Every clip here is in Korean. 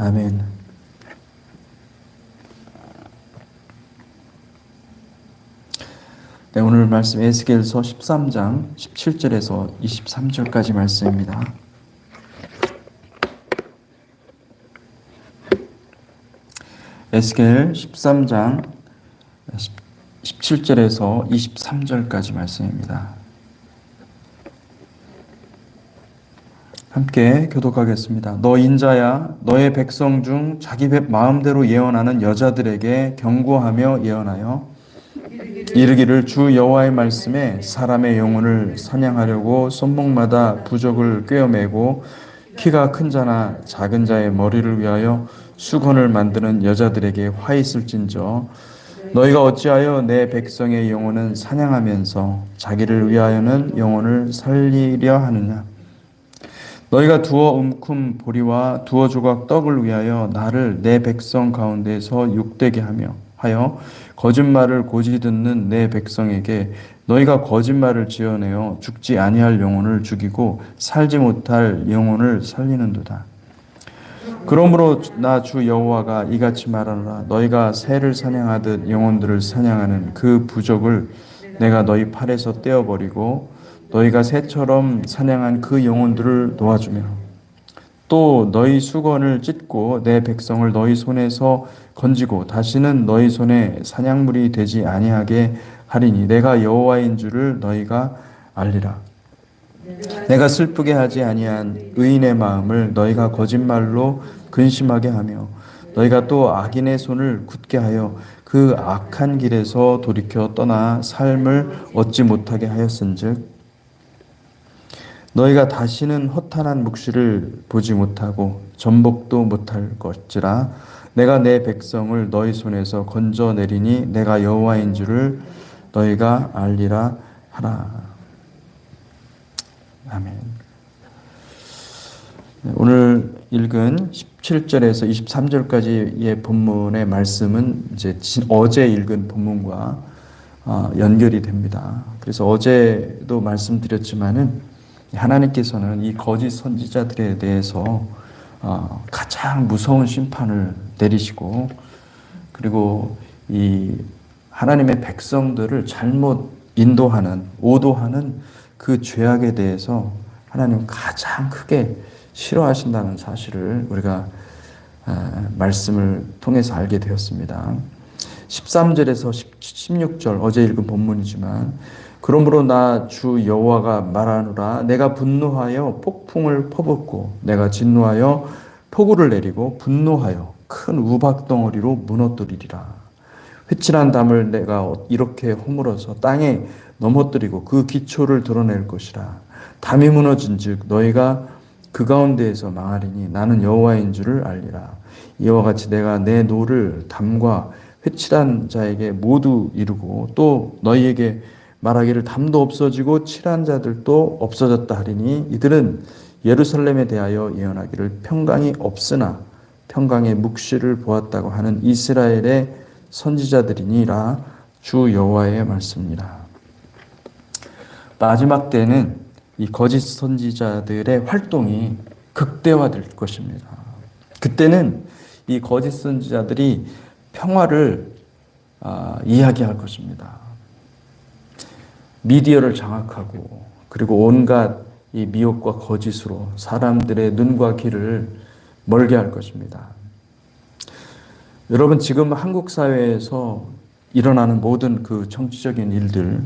아멘. 네, 오늘 말씀 에스겔서 13장 17절에서 23절까지 말씀입니다. 에스겔 13장 17절에서 23절까지 말씀입니다. 함께 교독하겠습니다. 너 인자야, 너의 백성 중 자기 마음대로 예언하는 여자들에게 경고하며 예언하여 이르기를 주 여호와의 말씀에 사람의 영혼을 사냥하려고 손목마다 부적을 꿰어매고 키가 큰 자나 작은 자의 머리를 위하여 수건을 만드는 여자들에게 화 있을진저 너희가 어찌하여 내 백성의 영혼은 사냥하면서 자기를 위하여는 영혼을 살리려 하느냐. 너희가 두어 움큼 보리와 두어 조각 떡을 위하여 나를 내 백성 가운데서 욕되게 하여 거짓말을 고지 듣는 내 백성에게 너희가 거짓말을 지어내어 죽지 아니할 영혼을 죽이고 살지 못할 영혼을 살리는도다. 그러므로 나 주 여호와가 이같이 말하노라. 너희가 새를 사냥하듯 영혼들을 사냥하는 그 부적을 내가 너희 팔에서 떼어버리고 너희가 새처럼 사냥한 그 영혼들을 놓아주며 또 너희 수건을 찢고 내 백성을 너희 손에서 건지고 다시는 너희 손에 사냥물이 되지 아니하게 하리니 내가 여호와인 줄을 너희가 알리라. 내가 슬프게 하지 아니한 의인의 마음을 너희가 거짓말로 근심하게 하며 너희가 또 악인의 손을 굳게 하여 그 악한 길에서 돌이켜 떠나 삶을 얻지 못하게 하였은즉 너희가 다시는 허탄한 묵시를 보지 못하고 전복도 못할 것이라. 내가 내 백성을 너희 손에서 건져내리니 내가 여호와인 줄을 너희가 알리라 하라. 아멘. 오늘 읽은 17절에서 23절까지의 본문의 말씀은 이제 어제 읽은 본문과 연결이 됩니다. 그래서 어제도 말씀드렸지만은 하나님께서는 이 거짓 선지자들에 대해서 가장 무서운 심판을 내리시고 그리고 이 하나님의 백성들을 잘못 인도하는 오도하는 그 죄악에 대해서 하나님은 가장 크게 싫어하신다는 사실을 우리가 말씀을 통해서 알게 되었습니다. 13절에서 16절 어제 읽은 본문이지만 그러므로 나 주 여호와가 말하노라. 내가 분노하여 폭풍을 퍼붓고 내가 진노하여 폭우를 내리고 분노하여 큰 우박덩어리로 무너뜨리리라. 회칠한 담을 내가 이렇게 허물어서 땅에 넘어뜨리고 그 기초를 드러낼 것이라. 담이 무너진 즉 너희가 그 가운데에서 망하리니 나는 여호와인 줄을 알리라. 이와 같이 내가 내 노를 담과 회칠한 자에게 모두 이루고 또 너희에게 말하기를 담도 없어지고 칠한 자들도 없어졌다 하리니 이들은 예루살렘에 대하여 예언하기를 평강이 없으나 평강의 묵시를 보았다고 하는 이스라엘의 선지자들이니라. 주 여호와의 말씀이라. 마지막 때는 이 거짓 선지자들의 활동이 극대화될 것입니다. 그때는 이 거짓 선지자들이 평화를 이야기할 것입니다. 미디어를 장악하고 그리고 온갖 이 미혹과 거짓으로 사람들의 눈과 귀를 멀게 할 것입니다. 여러분 지금 한국 사회에서 일어나는 모든 그 정치적인 일들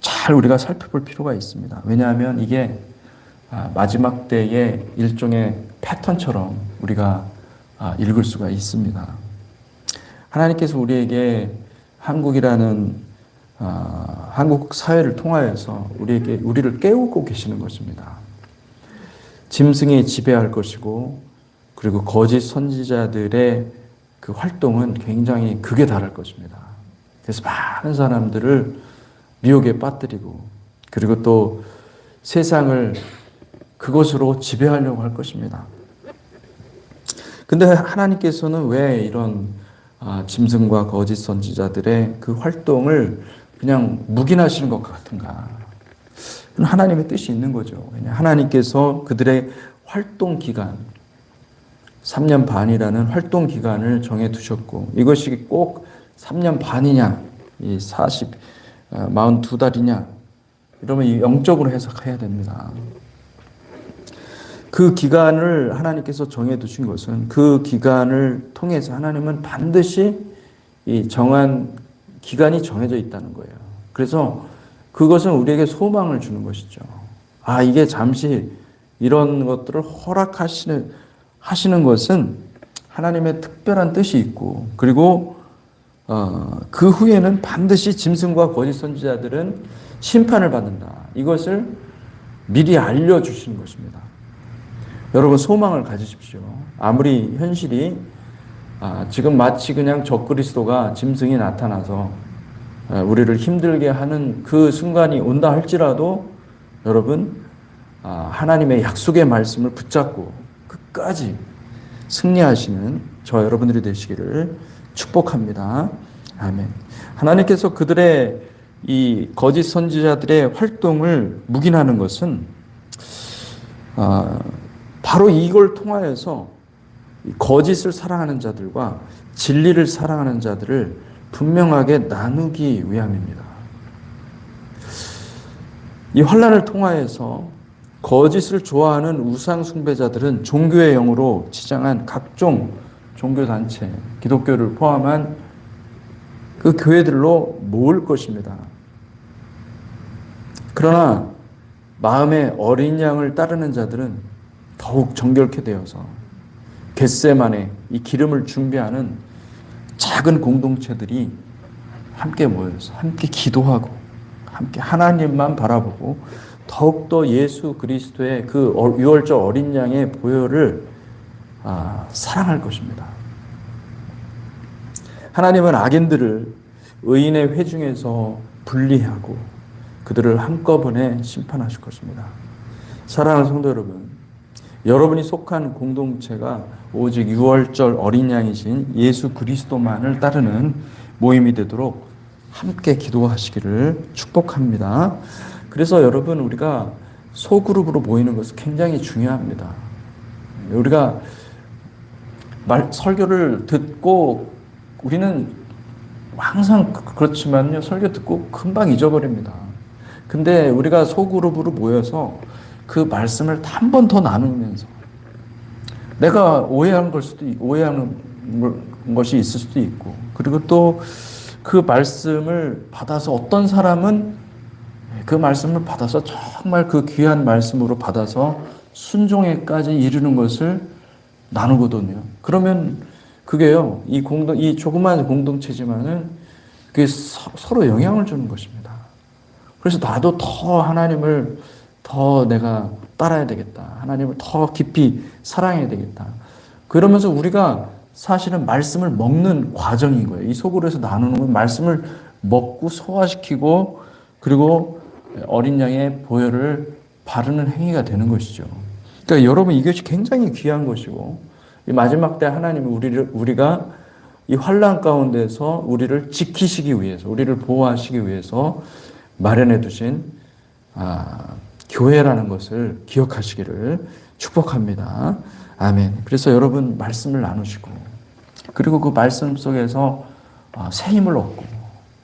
잘 우리가 살펴볼 필요가 있습니다. 왜냐하면 이게 마지막 때의 일종의 패턴처럼 우리가 읽을 수가 있습니다. 하나님께서 우리에게 한국이라는 한국 사회를 통하여서 우리를 깨우고 계시는 것입니다. 짐승이 지배할 것이고 그리고 거짓 선지자들의 그 활동은 굉장히 극에 달할 것입니다. 그래서 많은 사람들을 미혹에 빠뜨리고 그리고 또 세상을 그것으로 지배하려고 할 것입니다. 근데 하나님께서는 왜 이런 짐승과 거짓 선지자들의 그 활동을 그냥 묵인하시는 것 같은가? 하나님의 뜻이 있는 거죠. 하나님께서 그들의 활동 기간, 3년 반이라는 활동 기간을 정해 두셨고 이것이 꼭 3년 반이냐, 이 42달이냐 이러면 영적으로 해석해야 됩니다. 그 기간을 하나님께서 정해 두신 것은 그 기간을 통해서 하나님은 반드시 이 정한 기간이 정해져 있다는 거예요. 그래서 그것은 우리에게 소망을 주는 것이죠. 아, 이게 잠시 이런 것들을 허락하시는 것은 하나님의 특별한 뜻이 있고, 그리고 그 후에는 반드시 짐승과 거짓 선지자들은 심판을 받는다. 이것을 미리 알려주시는 것입니다. 여러분 소망을 가지십시오. 아무리 현실이 지금 마치 그냥 적그리스도가 짐승이 나타나서 우리를 힘들게 하는 그 순간이 온다 할지라도 여러분 하나님의 약속의 말씀을 붙잡고 끝까지 승리하시는 저 여러분들이 되시기를 축복합니다. 아멘. 하나님께서 그들의 이 거짓 선지자들의 활동을 묵인하는 것은 바로 이걸 통하여서 거짓을 사랑하는 자들과 진리를 사랑하는 자들을 분명하게 나누기 위함입니다. 이 환난을 통하여서 거짓을 좋아하는 우상 숭배자들은 종교의 영으로 치장한 각종 종교단체, 기독교를 포함한 그 교회들로 모을 것입니다. 그러나 마음의 어린 양을 따르는 자들은 더욱 정결케 되어서 겟세마네 이 기름을 준비하는 작은 공동체들이 함께 모여서 함께 기도하고 함께 하나님만 바라보고 더욱더 예수 그리스도의 그 유월절 어린 양의 보혈을 사랑할 것입니다. 하나님은 악인들을 의인의 회중에서 분리하고 그들을 한꺼번에 심판하실 것입니다. 사랑하는 성도 여러분, 여러분이 속한 공동체가 오직 유월절 어린 양이신 예수 그리스도만을 따르는 모임이 되도록 함께 기도하시기를 축복합니다. 그래서 여러분 우리가 소그룹으로 모이는 것은 굉장히 중요합니다. 우리가 설교를 듣고 우리는 항상 그렇지만요, 설교 듣고 금방 잊어버립니다. 근데 우리가 소그룹으로 모여서 그 말씀을 한 번 더 나누면서 내가 오해하는 것이 있을 수도 있고, 그리고 또 그 말씀을 받아서 어떤 사람은 그 말씀을 받아서 정말 그 귀한 말씀으로 받아서 순종에까지 이르는 것을 나누거든요. 그러면 그게요, 이 조그만 공동체지만은 그게 서로 영향을 주는 것입니다. 그래서 나도 더 하나님을 더 내가 따라야 되겠다. 하나님을 더 깊이 사랑해야 되겠다. 그러면서 우리가 사실은 말씀을 먹는 과정인 거예요. 이 속으로서 나누는 건 말씀을 먹고 소화시키고 그리고 어린 양의 보혈을 바르는 행위가 되는 것이죠. 그러니까 여러분 이것이 굉장히 귀한 것이고 이 마지막 때 하나님은 우리가 이 환난 가운데서 우리를 지키시기 위해서, 우리를 보호하시기 위해서 마련해 두신 교회라는 것을 기억하시기를 축복합니다. 아멘. 그래서 여러분 말씀을 나누시고 그리고 그 말씀 속에서 새 힘을 얻고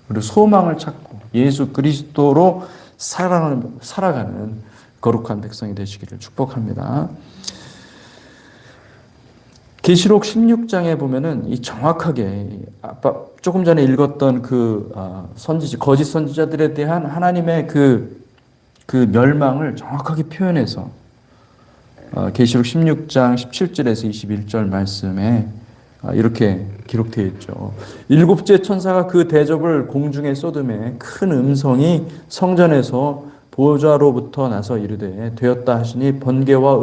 그리고 소망을 찾고 예수 그리스도로 살아가는 거룩한 백성이 되시기를 축복합니다. 계시록 16장에 보면은 이 정확하게 조금 전에 읽었던 그 거짓 선지자들에 대한 하나님의 그 멸망을 정확하게 표현해서 계시록 16장 17절에서 21절 말씀에 이렇게 기록되어 있죠. 일곱째 천사가 그 대접을 공중에 쏟음에 큰 음성이 성전에서 보좌로부터 나서 이르되 되었다 하시니 번개와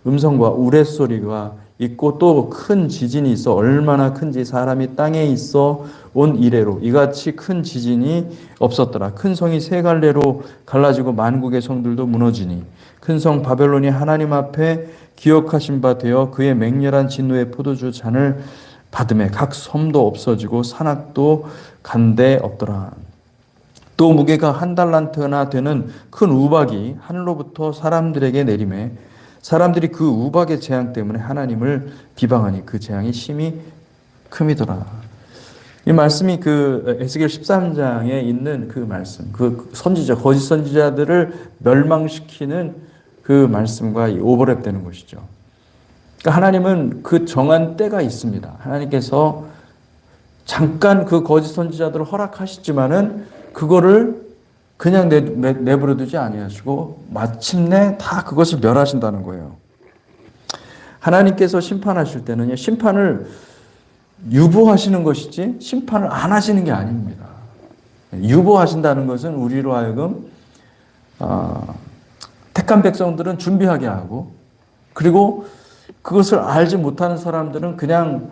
음성과 우레소리가 있고 또 큰 지진이 있어 얼마나 큰지 사람이 땅에 있어 온 이래로 이같이 큰 지진이 없었더라. 큰 성이 세 갈래로 갈라지고 만국의 성들도 무너지니 큰 성 바벨론이 하나님 앞에 기억하신 바 되어 그의 맹렬한 진노의 포도주 잔을 받음에 각 섬도 없어지고 산악도 간데 없더라. 또 무게가 1달란트나 되는 큰 우박이 하늘로부터 사람들에게 내림에 사람들이 그 우박의 재앙 때문에 하나님을 비방하니 그 재앙이 심히 큼이더라. 이 말씀이 그 에스겔 13장에 있는 그 말씀, 그 선지자, 거짓 선지자들을 멸망시키는 그 말씀과 오버랩되는 것이죠. 그러니까 하나님은 그 정한 때가 있습니다. 하나님께서 잠깐 그 거짓 선지자들을 허락하시지만은 그거를 그냥 내버려 두지 아니하시고 마침내 다 그것을 멸하신다는 거예요. 하나님께서 심판하실 때는요, 심판을 유보하시는 것이지 심판을 안 하시는 게 아닙니다. 유보하신다는 것은 우리로 하여금 택한 백성들은 준비하게 하고, 그리고 그것을 알지 못하는 사람들은 그냥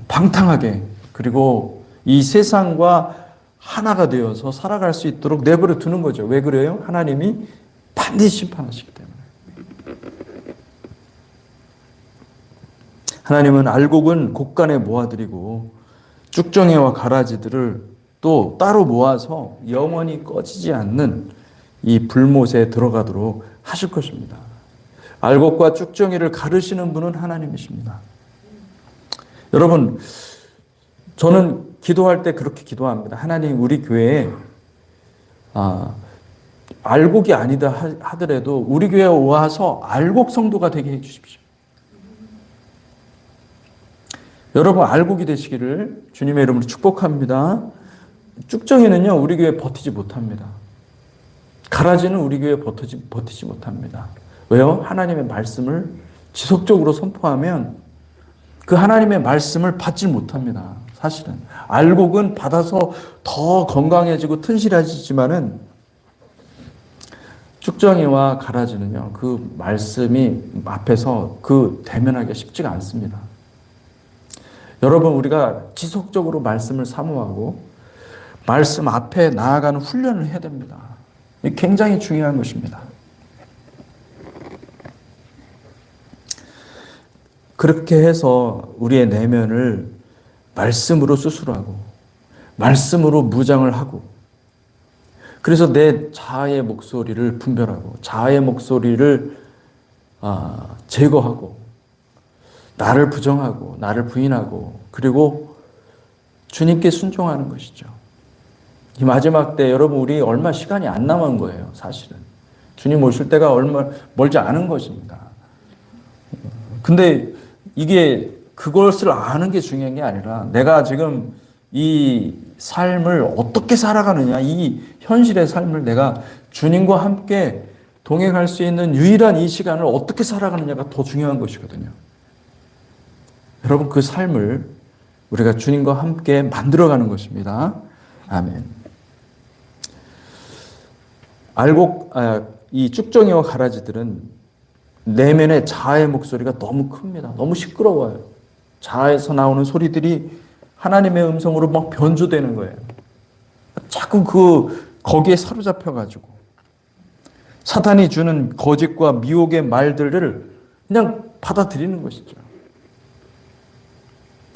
방탕하게, 그리고 이 세상과 하나가 되어서 살아갈 수 있도록 내버려 두는 거죠. 왜 그래요? 하나님이 반드시 심판하시기 때문에. 하나님은 알곡은 곳간에 모아드리고 쭉정이와 가라지들을 또 따로 모아서 영원히 꺼지지 않는 이 불못에 들어가도록 하실 것입니다. 알곡과 쭉정이를 가르시는 분은 하나님이십니다. 여러분, 저는 기도할 때 그렇게 기도합니다. 하나님, 우리 교회에 알곡이 아니다 하더라도 우리 교회에 와서 알곡 성도가 되게 해 주십시오. 여러분, 알곡이 되시기를 주님의 이름으로 축복합니다. 쭉정이는요, 우리 교회에 버티지 못합니다. 가라지는 우리 교회에 버티지 못합니다. 왜요? 하나님의 말씀을 지속적으로 선포하면 그 하나님의 말씀을 받지 못합니다. 사실은 알곡은 받아서 더 건강해지고 튼실해지지만은 쭉정이와 가라지는요, 그 말씀이 앞에서 그 대면하기가 쉽지가 않습니다. 여러분, 우리가 지속적으로 말씀을 사모하고 말씀 앞에 나아가는 훈련을 해야 됩니다. 이게 굉장히 중요한 것입니다. 그렇게 해서 우리의 내면을 말씀으로 수술하고 말씀으로 무장을 하고, 그래서 내 자아의 목소리를 분별하고 자아의 목소리를 제거하고 나를 부정하고 나를 부인하고, 그리고 주님께 순종하는 것이죠. 이 마지막 때 여러분, 우리 얼마 시간이 안 남은 거예요. 사실은 주님 오실 때가 얼마 멀지 않은 것입니다. 근데 이게 그것을 아는 게 중요한 게 아니라 내가 지금 이 삶을 어떻게 살아가느냐, 이 현실의 삶을 내가 주님과 함께 동행할 수 있는 유일한 이 시간을 어떻게 살아가느냐가 더 중요한 것이거든요. 여러분, 그 삶을 우리가 주님과 함께 만들어가는 것입니다. 아멘. 이 쭉정이와 가라지들은 내면의 자아의 목소리가 너무 큽니다. 너무 시끄러워요. 자아에서 나오는 소리들이 하나님의 음성으로 막 변조되는 거예요. 자꾸 거기에 사로잡혀가지고 사탄이 주는 거짓과 미혹의 말들을 그냥 받아들이는 것이죠.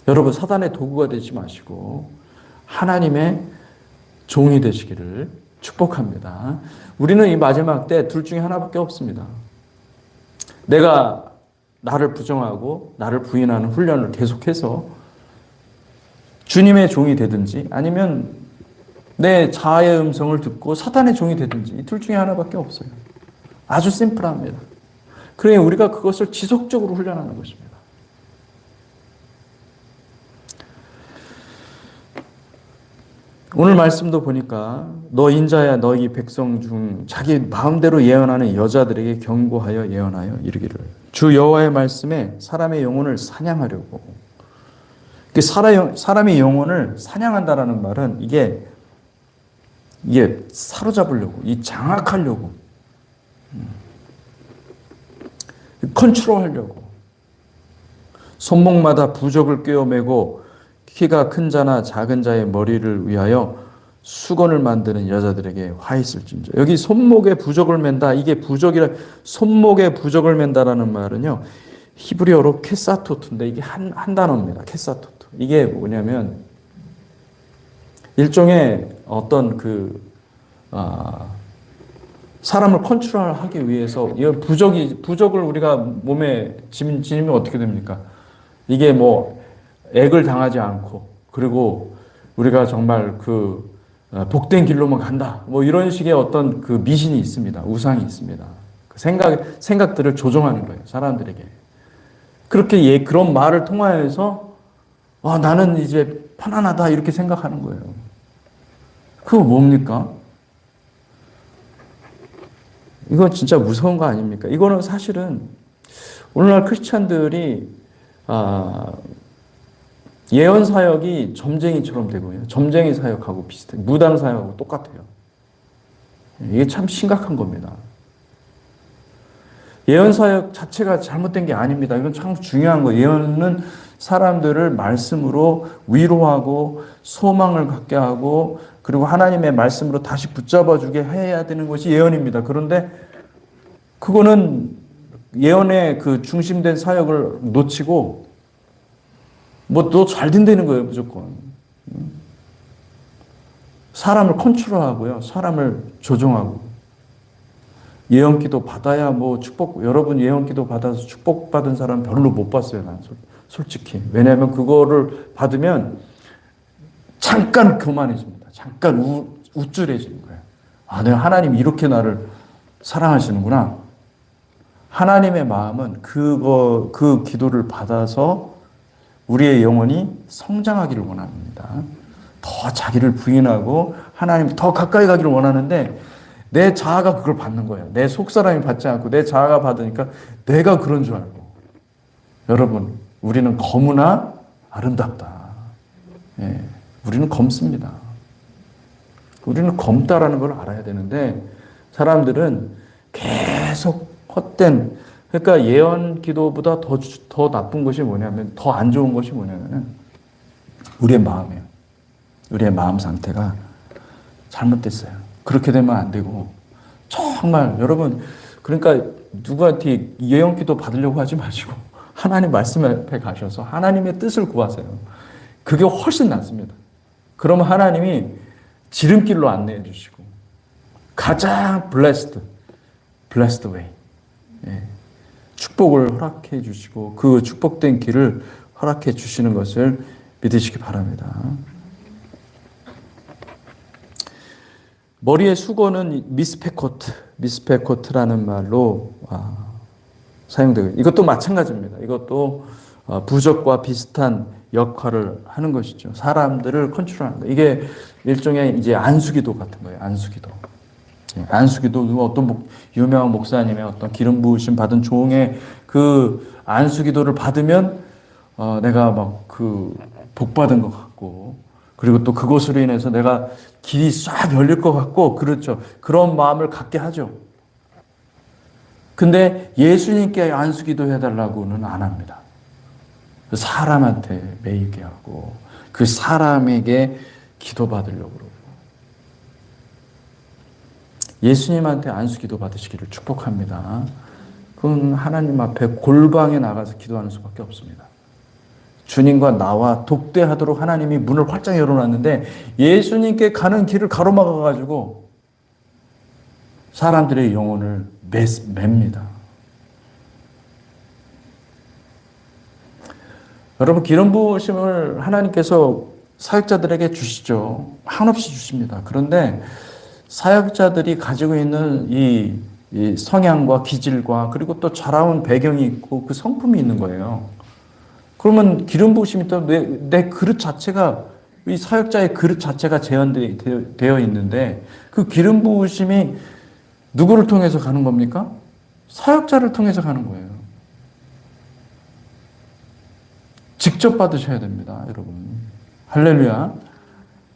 여러분, 사단의 도구가 되지 마시고 하나님의 종이 되시기를 축복합니다. 우리는 이 마지막 때 둘 중에 하나밖에 없습니다. 내가 나를 부정하고 나를 부인하는 훈련을 계속해서 주님의 종이 되든지, 아니면 내 자아의 음성을 듣고 사탄의 종이 되든지, 이 둘 중에 하나밖에 없어요. 아주 심플합니다. 그러니 우리가 그것을 지속적으로 훈련하는 것입니다. 오늘 말씀도 보니까 너 인자야 너희 백성 중 자기 마음대로 예언하는 여자들에게 경고하여 예언하여 이르기를, 주 여호와의 말씀에 사람의 영혼을 사냥하려고. 사람의 영혼을 사냥한다라는 말은 이게 사로잡으려고, 장악하려고, 컨트롤하려고, 손목마다 부적을 꿰어매고 키가 큰 자나 작은 자의 머리를 위하여 수건을 만드는 여자들에게 화 있을진저. 여기 손목에 부적을 맨다, 이게 손목에 부적을 맨다라는 말은요, 히브리어로 케사토트인데 이게 한 단어입니다. 케사토트. 이게 뭐냐면 일종의 어떤 사람을 컨트롤하기 위해서 이 부적을 우리가 몸에 지니면 어떻게 됩니까? 이게 뭐 액을 당하지 않고 그리고 우리가 정말 복된 길로만 간다. 뭐 이런 식의 어떤 그 미신이 있습니다. 우상이 있습니다. 그 생각들을 조종하는 거예요. 사람들에게. 그렇게 그런 말을 통하여서 나는 이제 편안하다 이렇게 생각하는 거예요. 그거 뭡니까? 이거 진짜 무서운 거 아닙니까? 이거는 사실은 오늘날 크리스찬들이 예언 사역이 점쟁이처럼 되고요. 점쟁이 사역하고 비슷해요. 무당 사역하고 똑같아요. 이게 참 심각한 겁니다. 예언 사역 자체가 잘못된 게 아닙니다. 이건 참 중요한 거예요. 예언은 사람들을 말씀으로 위로하고 소망을 갖게 하고 그리고 하나님의 말씀으로 다시 붙잡아 주게 해야 되는 것이 예언입니다. 그런데 그거는 예언의 그 중심된 사역을 놓치고 뭐 또 잘 된다는 거예요, 무조건. 사람을 컨트롤하고요. 사람을 조종하고. 예언기도 받아야 뭐 여러분 예언기도 받아서 축복받은 사람 별로 못 봤어요, 난 솔직히. 왜냐하면 그거를 받으면 잠깐 교만해집니다. 잠깐 우쭐해지는 거예요. 내가 하나님이 이렇게 나를 사랑하시는구나. 하나님의 마음은 그 기도를 받아서 우리의 영혼이 성장하기를 원합니다. 더 자기를 부인하고 하나님 더 가까이 가기를 원하는데 내 자아가 그걸 받는 거예요. 내 속사람이 받지 않고 내 자아가 받으니까 내가 그런 줄 알고. 여러분, 우리는 검으나 아름답다. 예, 우리는 검습니다. 우리는 검다라는 걸 알아야 되는데 사람들은 계속 헛된, 그러니까 예언 기도보다 더 나쁜 것이 뭐냐면, 더 안 좋은 것이 뭐냐면 우리의 마음이에요. 우리의 마음 상태가 잘못됐어요. 그렇게 되면 안 되고, 정말 여러분, 그러니까 누구한테 예언 기도 받으려고 하지 마시고 하나님 말씀 앞에 가셔서 하나님의 뜻을 구하세요. 그게 훨씬 낫습니다. 그러면 하나님이 지름길로 안내해 주시고 가장 blessed way, 축복을 허락해 주시고 그 축복된 길을 허락해 주시는 것을 믿으시기 바랍니다. 머리의 수건은 미스페코트라는 말로 사용되고, 이것도 마찬가지입니다. 이것도 부적과 비슷한 역할을 하는 것이죠. 사람들을 컨트롤하는 거. 이게 일종의 이제 안수기도 같은 거예요. 안수기도. 안수기도 어떤 유명한 목사님의 어떤 기름 부으심 받은 종의 그 안수기도를 받으면 내가 막 복 받은 것 같고, 그리고 또 그것으로 인해서 내가 길이 싹 열릴 것 같고, 그렇죠. 그런 마음을 갖게 하죠. 근데 예수님께 안수기도 해달라고는 안 합니다. 사람한테 매이게 하고 그 사람에게 기도받으려고 그러고, 예수님한테 안수기도 받으시기를 축복합니다. 그건 하나님 앞에 골방에 나가서 기도하는 수밖에 없습니다. 주님과 나와 독대하도록 하나님이 문을 활짝 열어놨는데 예수님께 가는 길을 가로막아가지고 사람들의 영혼을 맵니다. 여러분, 기름 부으심을 하나님께서 사역자들에게 주시죠. 한없이 주십니다. 그런데 사역자들이 가지고 있는 이 성향과 기질과 그리고 또 자라온 배경이 있고 그 성품이 있는 거예요. 그러면 기름 부으심이 또 내 그릇 자체가, 이 사역자의 그릇 자체가 재현되어 있는데 그 기름 부으심이 누구를 통해서 가는 겁니까? 사역자를 통해서 가는 거예요. 직접 받으셔야 됩니다, 여러분. 할렐루야.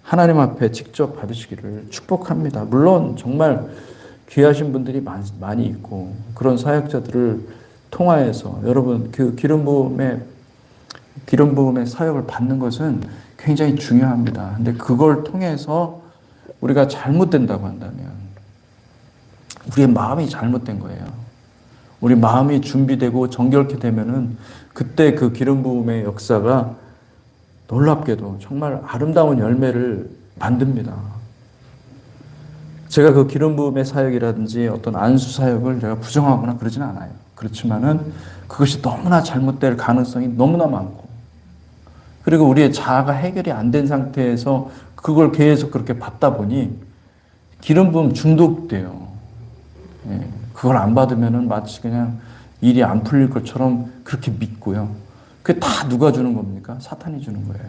하나님 앞에 직접 받으시기를 축복합니다. 물론 정말 귀하신 분들이 많이 있고 그런 사역자들을 통하여서 여러분 그 기름 부음의 사역을 받는 것은 굉장히 중요합니다. 근데 그걸 통해서 우리가 잘못된다고 한다면 우리의 마음이 잘못된 거예요. 우리 마음이 준비되고 정결케 되면은 그때 그 기름 부음의 역사가 놀랍게도 정말 아름다운 열매를 만듭니다. 제가 그 기름 부음의 사역이라든지 어떤 안수 사역을 제가 부정하거나 그러지는 않아요. 그렇지만은 그것이 너무나 잘못될 가능성이 너무나 많고, 그리고 우리의 자아가 해결이 안 된 상태에서 그걸 계속 그렇게 받다 보니 기름 부음 중독돼요. 예, 그걸 안 받으면은 마치 그냥 일이 안 풀릴 것처럼 그렇게 믿고요. 그게 다 누가 주는 겁니까? 사탄이 주는 거예요.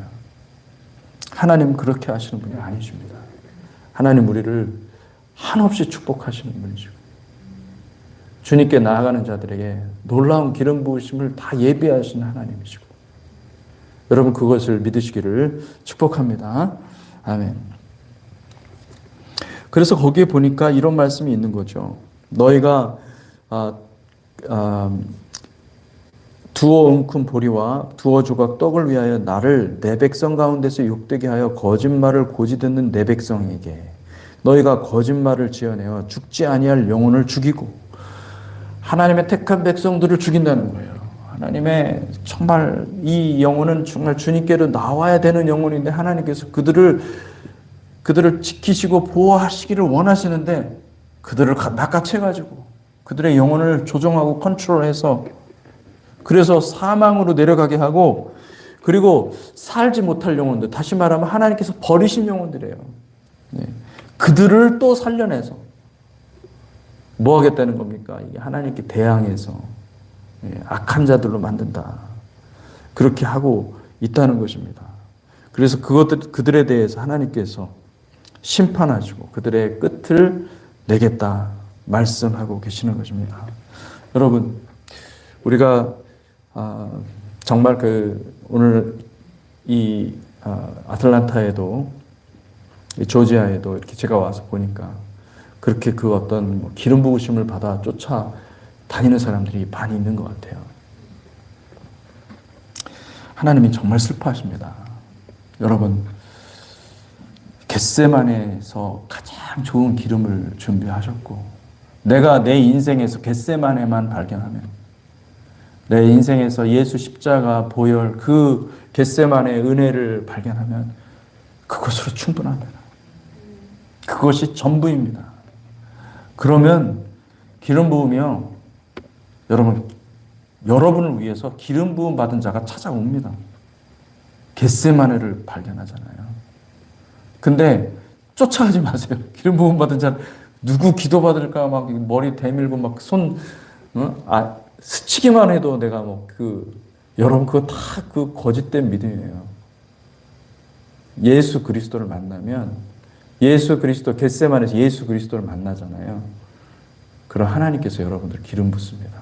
하나님은 그렇게 하시는 분이 아니십니다. 하나님 우리를 한없이 축복하시는 분이시고, 주님께 나아가는 자들에게 놀라운 기름 부으심을 다 예비하시는 하나님이시고, 여러분 그것을 믿으시기를 축복합니다. 아멘. 그래서 거기에 보니까 이런 말씀이 있는 거죠. 너희가 두어 웅큼 보리와 두어 조각 떡을 위하여 나를 내 백성 가운데서 욕되게 하여 거짓말을 고지 듣는 내 백성에게 너희가 거짓말을 지어내어 죽지 아니할 영혼을 죽이고, 하나님의 택한 백성들을 죽인다는 거예요. 하나님의 정말 이 영혼은 정말 주님께로 나와야 되는 영혼인데 하나님께서 그들을 지키시고 보호하시기를 원하시는데 그들을 낚아채가지고 그들의 영혼을 조종하고 컨트롤해서, 그래서 사망으로 내려가게 하고, 그리고 살지 못할 영혼들, 다시 말하면 하나님께서 버리신 영혼들이에요. 네. 그들을 또 살려내서 뭐 하겠다는 겁니까? 이게 하나님께 대항해서 악한 자들로 만든다. 그렇게 하고 있다는 것입니다. 그래서 그들에 대해서 하나님께서 심판하시고 그들의 끝을 내겠다 말씀하고 계시는 것입니다. 여러분, 우리가 정말 오늘 이 아틀란타에도, 이 조지아에도 이렇게 제가 와서 보니까 그렇게 그 어떤 기름 부으심을 받아 쫓아 다니는 사람들이 많이 있는 것 같아요. 하나님이 정말 슬퍼하십니다. 여러분, 겟세마네에서 가장 좋은 기름을 준비하셨고, 내가 내 인생에서 겟세마네만 발견하면, 내 인생에서 예수 십자가 보혈 그 겟세마네의 은혜를 발견하면 그것으로 충분합니다. 그것이 전부입니다. 그러면 기름 부으며 여러분을 위해서 기름 부음 받은 자가 찾아옵니다. 겟세마네를 발견하잖아요. 근데 쫓아가지 마세요. 기름 부음 받은 자 누구 기도 받을까 막 머리 대밀고 막 스치기만 해도 내가 여러분 그거 다 그 거짓된 믿음이에요. 예수 그리스도를 만나면, 예수 그리스도 겟세마네에서 예수 그리스도를 만나잖아요. 그럼 하나님께서 여러분들 기름 붓습니다.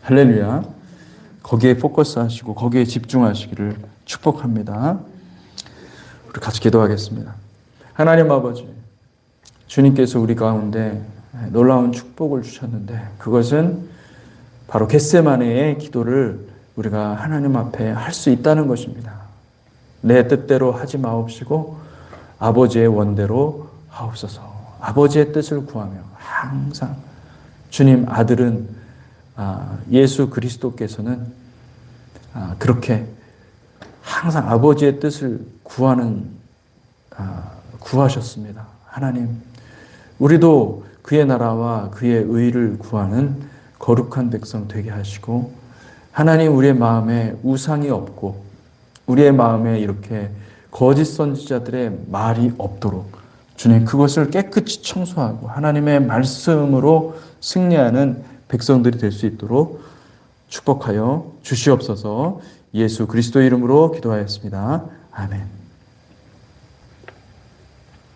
할렐루야. 거기에 포커스하시고 거기에 집중하시기를 축복합니다. 우리 같이 기도하겠습니다. 하나님 아버지, 주님께서 우리 가운데 놀라운 축복을 주셨는데 그것은 바로 겟세마네의 기도를 우리가 하나님 앞에 할 수 있다는 것입니다. 내 뜻대로 하지 마옵시고 아버지의 원대로 하옵소서. 아버지의 뜻을 구하며 항상 주님 아들은 예수 그리스도께서는 그렇게 항상 아버지의 뜻을 구하셨습니다. 하나님, 우리도 그의 나라와 그의 의를 구하는 거룩한 백성 되게 하시고, 하나님 우리의 마음에 우상이 없고 우리의 마음에 이렇게 거짓 선지자들의 말이 없도록 주님 그것을 깨끗이 청소하고 하나님의 말씀으로 승리하는 백성들이 될 수 있도록 축복하여 주시옵소서. 예수 그리스도의 이름으로 기도하였습니다. 아멘.